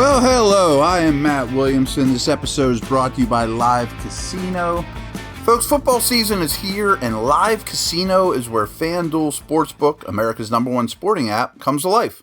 Well, hello, I am Matt Williamson. This episode is brought to you by Live Casino. Folks, football season is here, and Live Casino is where FanDuel Sportsbook, America's #1 sporting app, comes to life.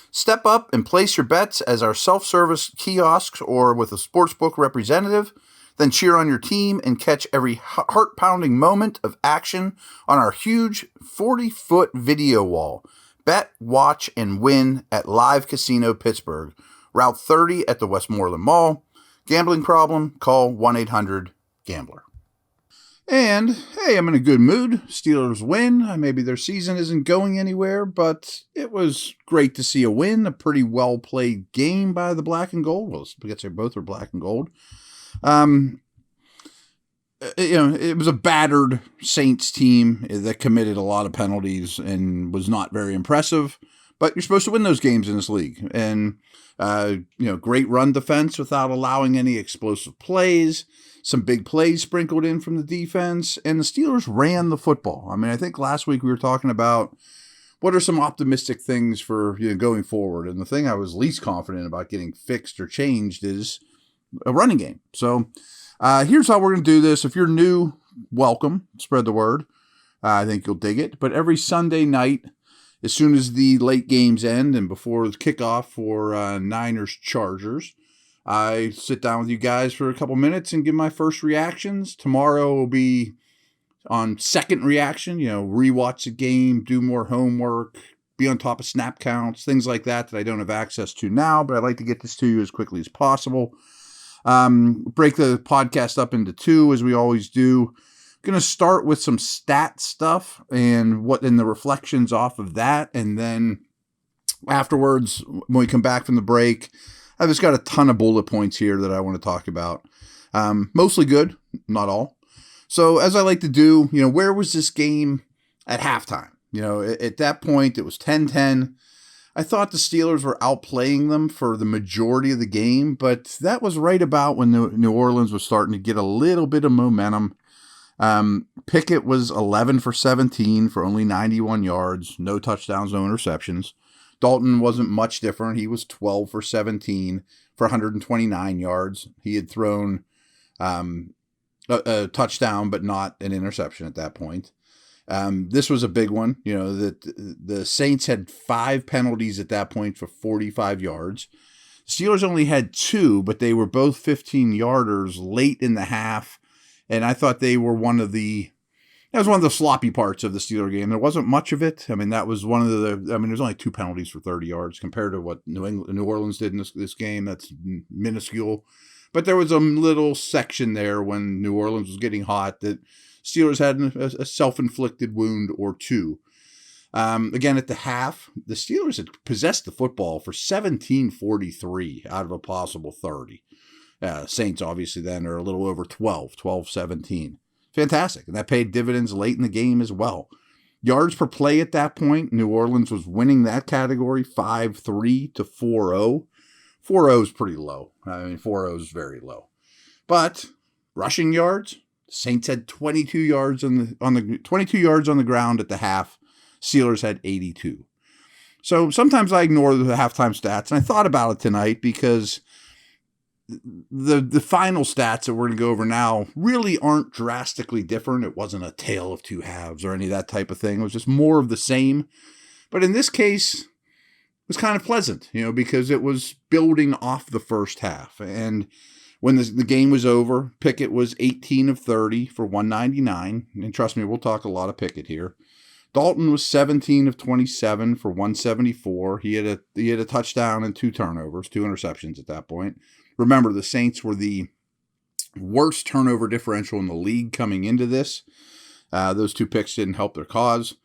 Step up and place your bets as our self-service kiosks or with a sportsbook representative. Then cheer on your team and catch every heart-pounding moment of action on our huge 40-foot video wall. Bet, watch, and win at Live Casino Pittsburgh. Route 30 at the Westmoreland Mall. Gambling problem? Call 1-800-GAMBLER. And, hey, I'm in a good mood. Steelers win. Maybe their season isn't going anywhere, but it was great to see a win. A pretty well-played game by the black and gold. Well, I guess they both were black and gold. It was a battered Saints team that committed a lot of penalties and was not very impressive. But you're supposed to win those games in this league. And, great run defense without allowing any explosive plays. Some big plays sprinkled in from the defense. And the Steelers ran the football. I mean, I think last week we were talking about what are some optimistic things for going forward. And the thing I was least confident about getting fixed or changed is a running game. So here's how we're going to do this. If you're new, welcome. Spread the word. I think you'll dig it. But every Sunday night, as soon as the late games end and before the kickoff for Niners-Chargers, I sit down with you guys for a couple minutes and give my first reactions. Tomorrow will be on second reaction, rewatch the game, do more homework, be on top of snap counts, things like that I don't have access to now, but I'd like to get this to you as quickly as possible. Break the podcast up into two, as we always do. Going to start with some stat stuff and the reflections off of that. And then afterwards, when we come back from the break, I've just got a ton of bullet points here that I want to talk about. Mostly good, not all. So as I like to do, where was this game at halftime? At that point, it was 10-10. I thought the Steelers were outplaying them for the majority of the game, but that was right about when New Orleans was starting to get a little bit of momentum. Pickett was 11 for 17 for only 91 yards, no touchdowns, no interceptions. Dalton wasn't much different. He was 12 for 17 for 129 yards. He had thrown a touchdown, but not an interception at that point. This was a big one. That the Saints had 5 penalties at that point for 45 yards. The Steelers only had 2, but they were both 15-yarders late in the half. And I thought they were one of the sloppy parts of the Steeler game. There wasn't much of it. I mean, that was there's only 2 penalties for 30 yards compared to what New Orleans did in this game. That's minuscule. But there was a little section there when New Orleans was getting hot that Steelers had a self-inflicted wound or two. Again, at the half, the Steelers had possessed the football for 17:43 out of a possible 30. Saints, obviously, then are a little over 12-17. Fantastic. And that paid dividends late in the game as well. Yards per play at that point, New Orleans was winning that category 5-3 to 4-0. 4-0 is pretty low. 4-0 is very low. But rushing yards, Saints had 22 yards on the ground at the half. Steelers had 82. So sometimes I ignore the halftime stats, and I thought about it tonight because the final stats that we're going to go over now really aren't drastically different. It wasn't a tale of two halves or any of that type of thing. It was just more of the same. But in this case, it was kind of pleasant, because it was building off the first half. And when the game was over, Pickett was 18 of 30 for 199. And trust me, we'll talk a lot of Pickett here. Dalton was 17 of 27 for 174. He had a touchdown and 2 turnovers, 2 interceptions at that point. Remember, the Saints were the worst turnover differential in the league coming into this. Those 2 picks didn't help their cause.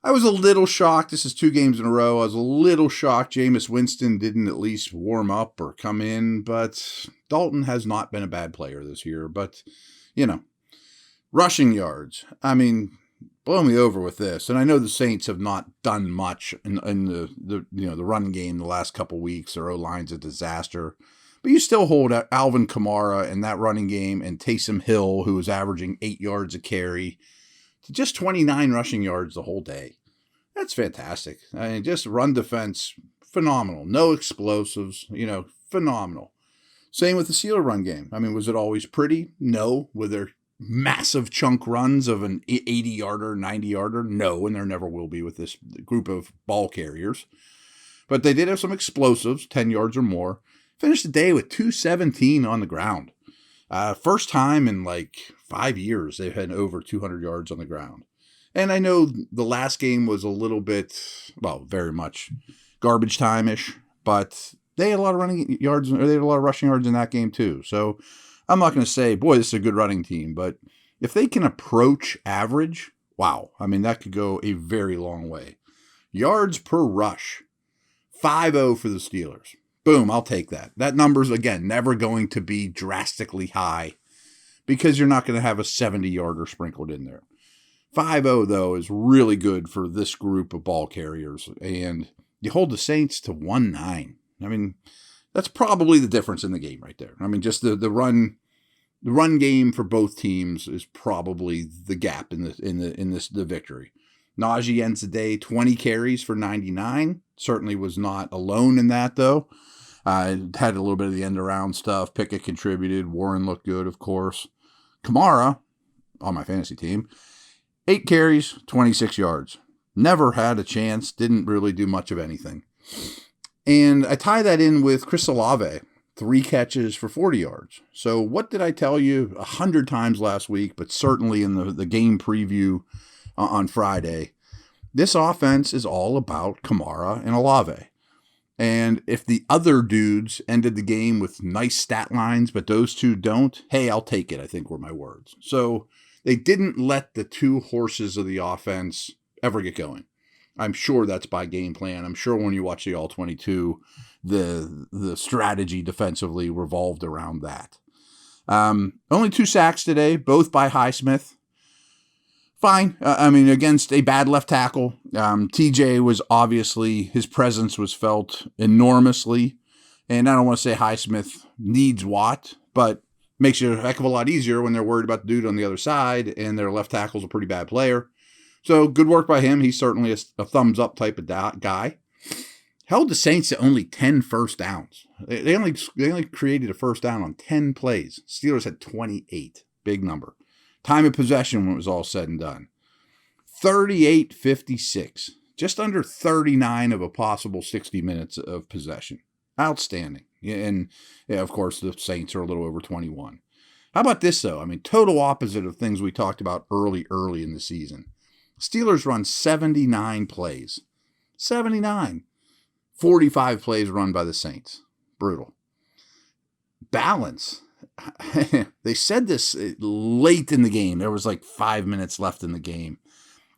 I was a little shocked. This is 2 games in a row. I was a little shocked Jameis Winston didn't at least warm up or come in. But Dalton has not been a bad player this year. But, rushing yards. Blow me over with this. And I know the Saints have not done much in the run game the last couple weeks. Their O-line's a disaster. But you still hold Alvin Kamara in that running game and Taysom Hill, who was averaging 8 yards a carry, to just 29 rushing yards the whole day. That's fantastic. Just run defense, phenomenal. No explosives, phenomenal. Same with the Steeler run game. I mean, was it always pretty? No. Were there massive chunk runs of an 80-yarder, 90-yarder? No, and there never will be with this group of ball carriers. But they did have some explosives, 10 yards or more. Finished the day with 217 on the ground. First time in like 5 years they've had over 200 yards on the ground. And I know the last game was a little bit, well, very much garbage time-ish, but they had a lot of running yards, or they had a lot of rushing yards in that game too. So I'm not going to say, boy, this is a good running team, but if they can approach average, wow. I mean, that could go a very long way. Yards per rush, 5-0 for the Steelers. Boom, I'll take that. That number's, again, never going to be drastically high because you're not going to have a 70-yarder sprinkled in there. 5-0, though, is really good for this group of ball carriers. And you hold the Saints to 1-9. I mean, that's probably the difference in the game right there. I mean, just the run game for both teams is probably the gap in the victory. Najee ends the day 20 carries for 99. Certainly was not alone in that, though. Had a little bit of the end-around stuff. Pickett contributed. Warren looked good, of course. Kamara, on my fantasy team, 8 carries, 26 yards. Never had a chance. Didn't really do much of anything. And I tie that in with Chris Olave, 3 catches for 40 yards. So what did I tell you 100 times last week, but certainly in the game preview on Friday? This offense is all about Kamara and Olave. And if the other dudes ended the game with nice stat lines, but those two don't, hey, I'll take it, I think were my words. So they didn't let the two horses of the offense ever get going. I'm sure that's by game plan. I'm sure when you watch the All-22, the strategy defensively revolved around that. Only 2 sacks today, both by Highsmith. Fine. I mean, against a bad left tackle. TJ was obviously, his presence was felt enormously. And I don't want to say Highsmith needs Watt, but makes it a heck of a lot easier when they're worried about the dude on the other side and their left tackle's a pretty bad player. So good work by him. He's certainly a thumbs up type of guy. Held the Saints to only 10 first downs. They only created a first down on 10 plays. Steelers had 28. Big number. Time of possession when it was all said and done. 38-56. Just under 39 of a possible 60 minutes of possession. Outstanding. And, yeah, of course, the Saints are a little over 21. How about this, though? I mean, total opposite of things we talked about early in the season. Steelers run 79 plays. 79. 45 plays run by the Saints. Brutal. Balance. They said this late in the game. There was like 5 minutes left in the game.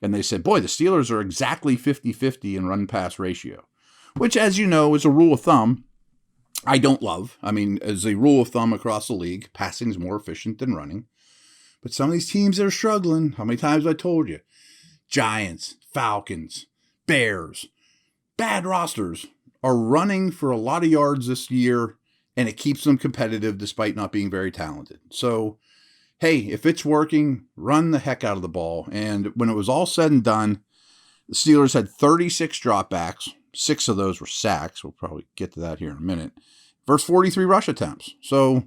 And they said, boy, the Steelers are exactly 50-50 in run-pass ratio. Which, as you know, is a rule of thumb I don't love. I mean, as a rule of thumb across the league, passing is more efficient than running. But some of these teams that are struggling, how many times have I told you? Giants, Falcons, Bears, bad rosters are running for a lot of yards this year, and it keeps them competitive despite not being very talented. So, hey, if it's working, run the heck out of the ball. And when it was all said and done, the Steelers had 36 dropbacks. 6 of those were sacks. We'll probably get to that here in a minute. Versus 43 rush attempts. So,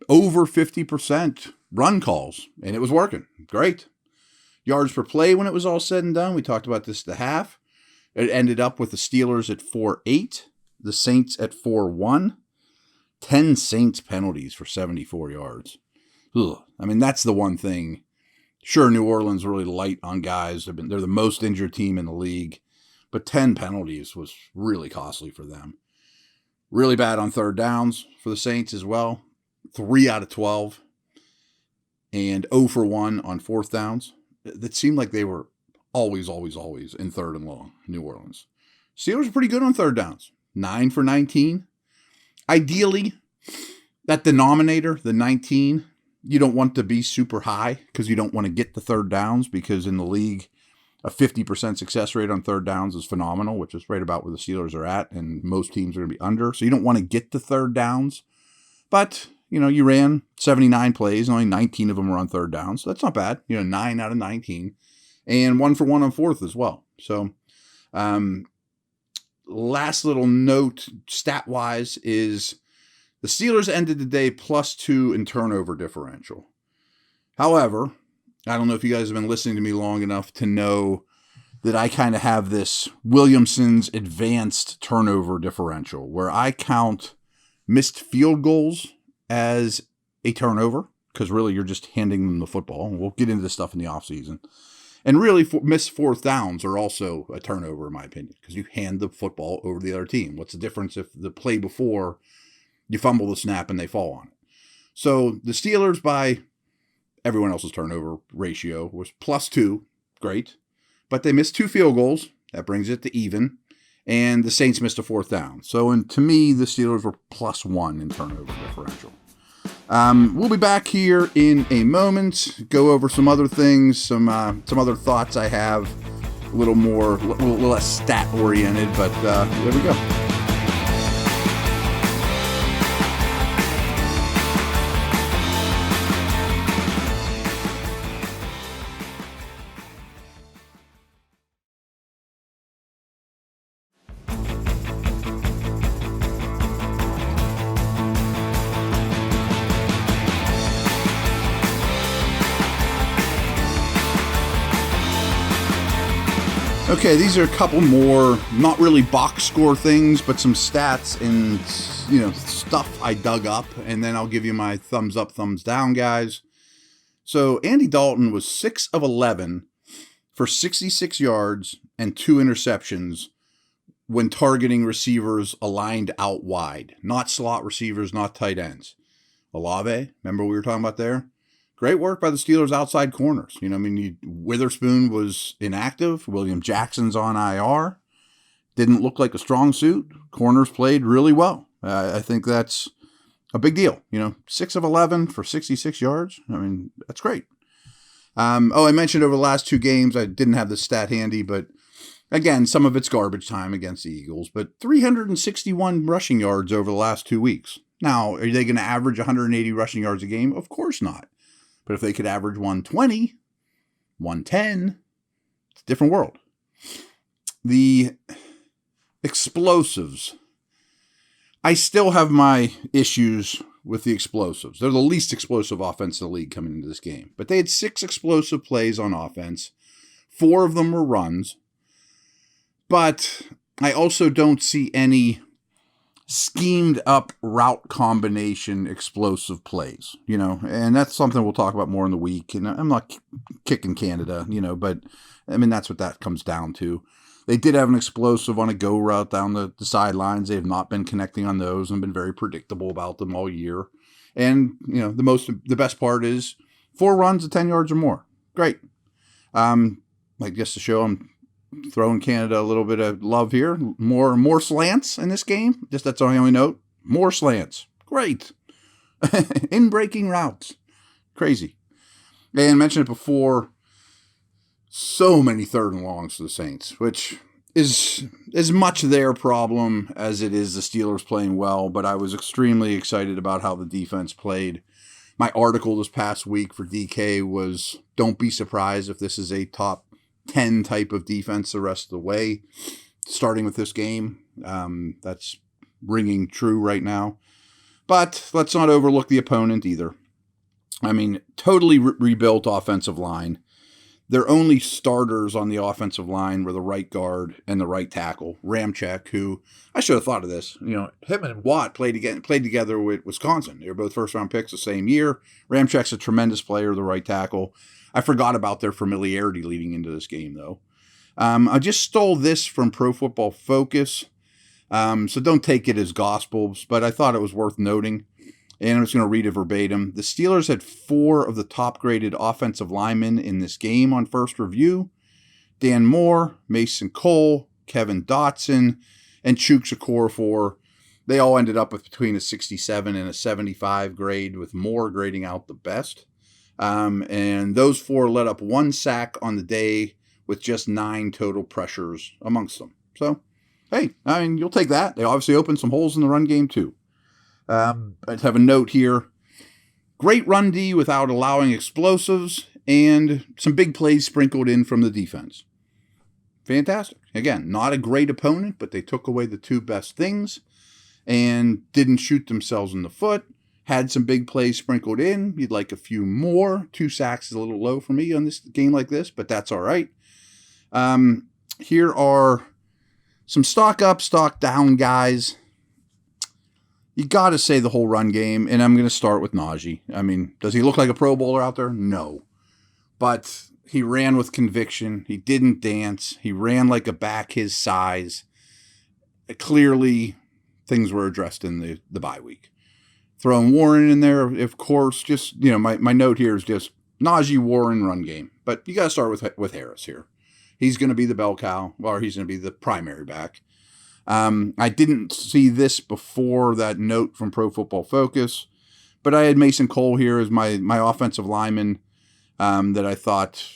over 50% run calls, and it was working. Great. Yards per play when it was all said and done. We talked about this at the half. It ended up with the Steelers at 4.8, the Saints at 4.1, 10 Saints penalties for 74 yards. Ugh. I mean, that's the one thing. Sure, New Orleans really light on guys. They're the most injured team in the league, but 10 penalties was really costly for them. Really bad on third downs for the Saints as well. 3 out of 12, and 0 for 1 on fourth downs. It seemed like they were always in third and long, New Orleans. Steelers are pretty good on third downs. 9 for 19. Ideally, that denominator, the 19, you don't want to be super high because you don't want to get the third downs, because in the league, a 50% success rate on third downs is phenomenal, which is right about where the Steelers are at, and most teams are going to be under. So you don't want to get the third downs. But, you ran 79 plays, and only 19 of them were on third down. So that's not bad. 9 out of 19. And 1 for 1 on fourth as well. So, last little note, stat-wise, is the Steelers ended the day +2 in turnover differential. However, I don't know if you guys have been listening to me long enough to know that I kind of have this Williamson's advanced turnover differential, where I count missed field goals as a turnover, because really you're just handing them the football. We'll get into this stuff in the offseason. And really, missed fourth downs are also a turnover, in my opinion, because you hand the football over to the other team. What's the difference if the play before you fumble the snap and they fall on it? So the Steelers, by everyone else's turnover ratio, was +2. Great. But they missed 2 field goals. That brings it to even. And the Saints missed a fourth down. So to me, the Steelers were +1 in turnover differential. We'll be back here in a moment. Go over some other things, some other thoughts I have. A little less stat-oriented, but there we go. Okay, these are a couple more, not really box score things, but some stats and, stuff I dug up, and then I'll give you my thumbs up, thumbs down, guys. So Andy Dalton was 6 of 11 for 66 yards and 2 interceptions when targeting receivers aligned out wide, not slot receivers, not tight ends. Olave, remember what we were talking about there? Great work by the Steelers' outside corners. Witherspoon was inactive. William Jackson's on IR. Didn't look like a strong suit. Corners played really well. I think that's a big deal. 6 of 11 for 66 yards. That's great. I mentioned over the last 2 games, I didn't have the stat handy, but again, some of it's garbage time against the Eagles, but 361 rushing yards over the last 2 weeks. Now, are they going to average 180 rushing yards a game? Of course not. But if they could average 120, 110, it's a different world. The explosives. I still have my issues with the explosives. They're the least explosive offense in the league coming into this game. But they had 6 explosive plays on offense. 4 of them were runs. But I also don't see any schemed up route combination explosive plays, and that's something we'll talk about more in the week. And I'm not kicking Canada, but that's what that comes down to. They did have an explosive on a go route down the sidelines. They have not been connecting on those and been very predictable about them all year. And, the best part is 4 runs of 10 yards or more. Great. Just to show I'm throwing Canada a little bit of love here. More slants in this game. Just that's the only note. More slants. Great. In breaking routes. Crazy. And mentioned it before. So many 3rd and longs for the Saints, which is as much their problem as it is the Steelers playing well. But I was extremely excited about how the defense played. My article this past week for DK was, don't be surprised if this is a top 10 type of defense the rest of the way, starting with this game. That's ringing true right now. But let's not overlook the opponent either. Totally rebuilt offensive line. Their only starters on the offensive line were the right guard and the right tackle, Ramczyk, who I should have thought of this. Him and Watt played together with Wisconsin. They were both first-round picks the same year. Ramczyk's a tremendous player, the right tackle. I forgot about their familiarity leading into this game, though. I just stole this from Pro Football Focus, so don't take it as gospel, but I thought it was worth noting, and I'm just going to read it verbatim. The Steelers had 4 of the top-graded offensive linemen in this game on first review. Dan Moore, Mason Cole, Kevin Dotson, and Chuks Okorafor. They all ended up with between a 67 and a 75 grade, with Moore grading out the best. And those 4 let up 1 sack on the day with just 9 total pressures amongst them. So, hey, you'll take that. They obviously opened some holes in the run game too. I have a note here. Great run D without allowing explosives and some big plays sprinkled in from the defense. fantastic. Again, not a great opponent, but they took away the two best things and didn't shoot themselves in the foot. Had some big plays sprinkled in. You'd like a few more. 2 sacks is a little low for me on this game like this, but that's all right. Here are some stock up, stock down guys. You got to say the whole run game, and I'm going to start with Najee. I mean, does he look like a Pro Bowler out there? No. But he ran with conviction. He didn't dance. He ran like a back his size. Clearly, things were addressed in the bye week. Throwing Warren in there, of course, just, my note here is just Najee, Warren, run game. But you got to start with Harris here. He's going to be the bell cow, or he's going to be the primary back. I didn't see this before that note from Pro Football Focus, but I had Mason Cole here as my offensive lineman that I thought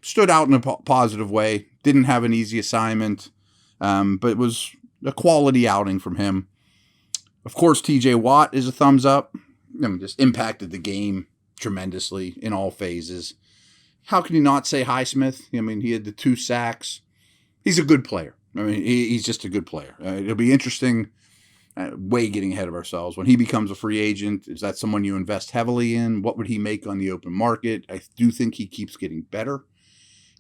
stood out in a positive way. Didn't have an easy assignment, but it was a quality outing from him. Of course, TJ Watt is a thumbs up. Just impacted the game tremendously in all phases. How can you not say Highsmith? He had the 2 sacks. He's a good player. He's just a good player. It'll be interesting, way getting ahead of ourselves. When he becomes a free agent, is that someone you invest heavily in? What would he make on the open market? I do think he keeps getting better.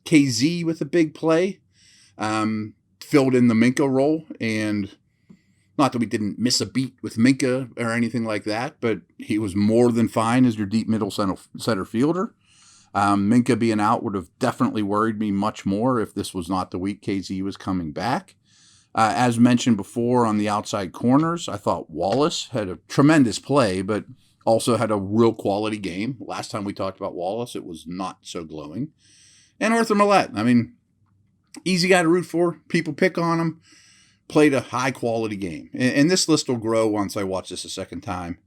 KZ with a big play. Filled in the Minka role, and not that we didn't miss a beat with Minka or anything like that, but he was more than fine as your deep middle center fielder. Minka being out would have definitely worried me much more if this was not the week KZ was coming back. As mentioned before on the outside corners, I thought Wallace had a tremendous play, but also had a real quality game. Last time we talked about Wallace, it was not so glowing. And Arthur Millette, easy guy to root for. People pick on him. Played a high-quality game. And this list will grow once I watch this a second time.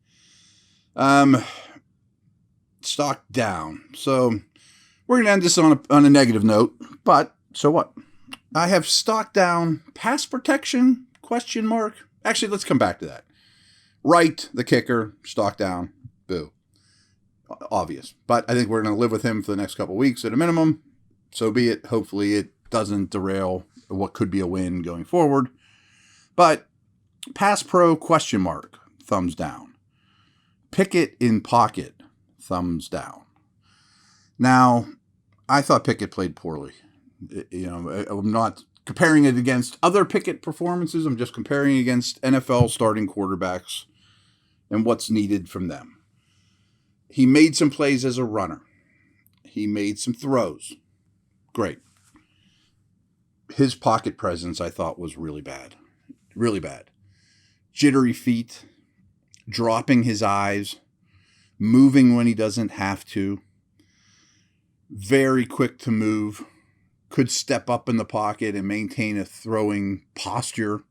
Stock down. So we're going to end this on a negative note, but so what? I have stock down pass protection, ? Actually, let's come back to that. Wright, the kicker, stock down, boo. Obvious. But I think we're going to live with him for the next couple of weeks at a minimum. So be it. Hopefully it doesn't derail what could be a win going forward. But pass pro ? Thumbs down. Pickett in pocket, thumbs down. Now, I thought Pickett played poorly. I'm not comparing it against other Pickett performances. I'm just comparing it against NFL starting quarterbacks and what's needed from them. He made some plays as a runner. He made some throws. Great. His pocket presence, I thought, was really bad. Really bad. Jittery feet, dropping his eyes, moving when he doesn't have to. Very quick to move. Could step up in the pocket and maintain a throwing posture.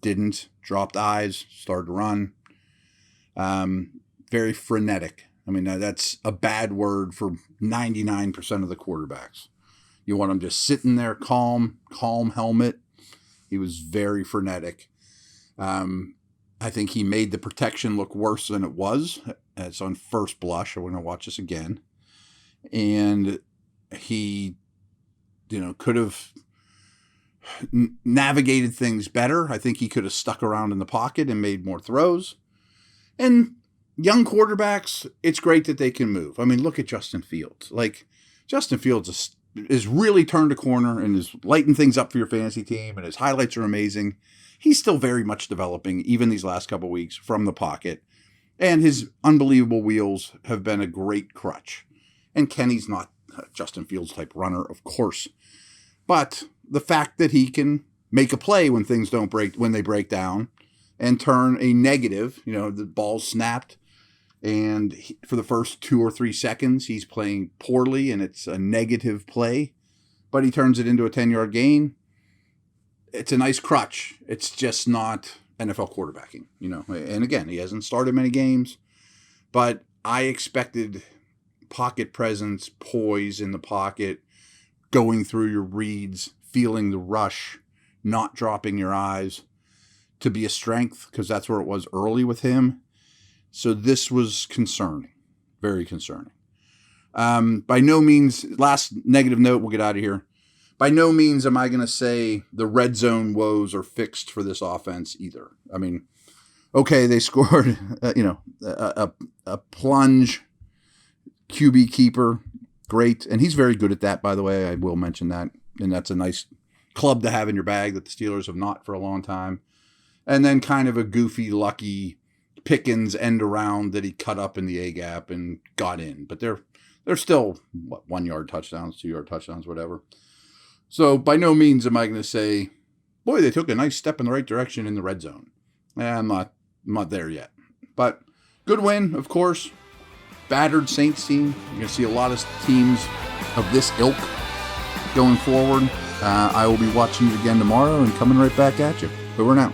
Didn't. Dropped eyes, started to run. Very frenetic. That's a bad word for 99% of the quarterbacks. You want him just sitting there calm helmet. He was very frenetic. I think he made the protection look worse than it was. It's on first blush. We're going to watch this again. And he, could have navigated things better. I think he could have stuck around in the pocket and made more throws. And young quarterbacks, it's great that they can move. Look at Justin Fields. Justin Fields is really turned a corner and is lighting things up for your fantasy team, and his highlights are amazing. He's still very much developing, even these last couple of weeks, from the pocket. And his unbelievable wheels have been a great crutch. And Kenny's not a Justin Fields type runner, of course. But the fact that he can make a play when things when they break down, and turn a negative, the ball's snapped, and for the first 2 or 3 seconds, he's playing poorly, and it's a negative play, but he turns it into a 10-yard gain. It's a nice crutch. It's just not NFL quarterbacking, And again, he hasn't started many games, but I expected pocket presence, poise in the pocket, going through your reads, feeling the rush, not dropping your eyes, to be a strength, because that's where it was early with him. So this was concerning, very concerning. By no means, last negative note, we'll get out of here. by no means am I going to say the red zone woes are fixed for this offense either. I mean, okay, they scored, a plunge QB keeper. Great. And he's very good at that, by the way. I will mention that. And that's a nice club to have in your bag that the Steelers have not for a long time. And then kind of a goofy, lucky Pickens end around that he cut up in the A-gap and got in. But they're still, 1 yard touchdowns, 2 yard touchdowns, whatever. So by no means am I going to say, boy, they took a nice step in the right direction in the red zone. I'm not there yet. But good win, of course. Battered Saints team. You're going to see a lot of teams of this ilk going forward. I will be watching you again tomorrow and coming right back at you. Over and out.